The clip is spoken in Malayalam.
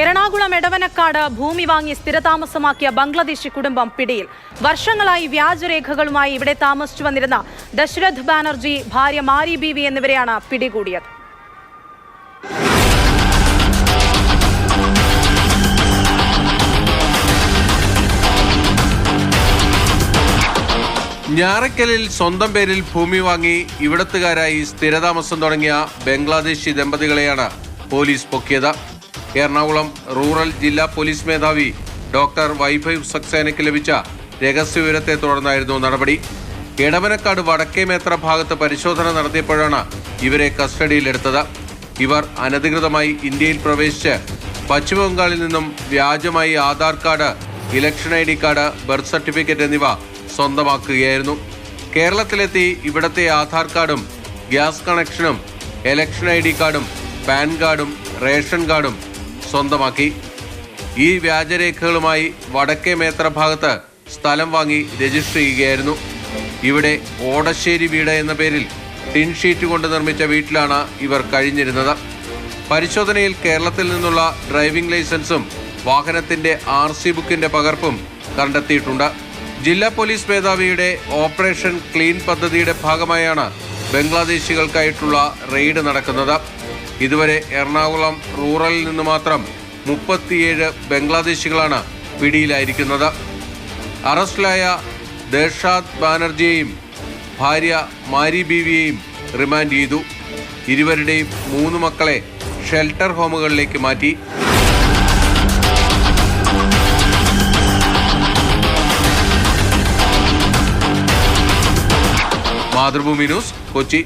എറണാകുളം എടവനക്കാട് ഭൂമി വാങ്ങി സ്ഥിരതാമസമാക്കിയ ബംഗ്ലാദേശി കുടുംബം പിടിയിൽ. വർഷങ്ങളായി വ്യാജരേഖകളുമായി ഇവിടെ താമസിച്ചു വന്നിരുന്ന ദശരഥ് ബാനർജി, ഭാര്യ മാരി ബീവി എന്നിവരെയാണ് പിടികൂടിയത്. ഞാറയ്ക്കലിൽ സ്വന്തം പേരിൽ ഭൂമി വാങ്ങി ഇവിടത്തുകാരായി സ്ഥിരതാമസം തുടങ്ങിയ ബംഗ്ലാദേശി ദമ്പതികളെയാണ് പോലീസ് പൊക്കിയത്. എറണാകുളം റൂറൽ ജില്ലാ പോലീസ് മേധാവി ഡോക്ടർ വൈഭവ് സക്സേനയ്ക്ക് ലഭിച്ച രഹസ്യവിവരത്തെ തുടർന്നായിരുന്നു നടപടി. എടവനക്കാട് വടക്കേമേത്ര ഭാഗത്ത് പരിശോധന നടത്തിയപ്പോഴാണ് ഇവരെ കസ്റ്റഡിയിലെടുത്തത്. ഇവർ അനധികൃതമായി ഇന്ത്യയിൽ പ്രവേശിച്ച് പശ്ചിമബംഗാളിൽ നിന്നും വ്യാജമായി Aadhaar card, election ID card, birth certificate എന്നിവ സ്വന്തമാക്കുകയായിരുന്നു. കേരളത്തിലെത്തി ഇവിടത്തെ ആധാർ കാർഡും ഗ്യാസ് കണക്ഷനും ഇലക്ഷൻ ID കാർഡും പാൻ കാർഡും റേഷൻ കാർഡും സ്വന്തമാക്കി. ഈ വ്യാജരേഖകളുമായി വടക്കേ മേത്ര ഭാഗത്ത് സ്ഥലം വാങ്ങി രജിസ്റ്റർ ചെയ്യുകയായിരുന്നു. ഇവിടെ ഓടശ്ശേരി വീട് എന്ന പേരിൽ ടിൻ ഷീറ്റ് കൊണ്ട് നിർമ്മിച്ച വീട്ടിലാണ് ഇവർ കഴിഞ്ഞിരുന്നത്. പരിശോധനയിൽ കേരളത്തിൽ നിന്നുള്ള ഡ്രൈവിംഗ് ലൈസൻസും വാഹനത്തിന്റെ RC ബുക്കിന്റെ പകർപ്പും കണ്ടെത്തിയിട്ടുണ്ട്. ജില്ലാ പോലീസ് മേധാവിയുടെ ഓപ്പറേഷൻ ക്ലീൻ പദ്ധതിയുടെ ഭാഗമായാണ് ബംഗ്ലാദേശികൾക്കായിട്ടുള്ള റെയ്ഡ് നടക്കുന്നത്. ഇതുവരെ എറണാകുളം റൂറലിൽ നിന്ന് മാത്രം 37 ബംഗ്ലാദേശികളാണ് പിടിയിലായിരിക്കുന്നത്. അറസ്റ്റിലായ ദശരഥ് ബാനർജിയെയും ഭാര്യ മാരി ബീവിയെയും റിമാൻഡ് ചെയ്തു. ഇരുവരുടെയും 3 മക്കളെ ഷെൽട്ടർ ഹോമുകളിലേക്ക് മാറ്റി. മാതൃഭൂമി ന്യൂസ്, കൊച്ചി.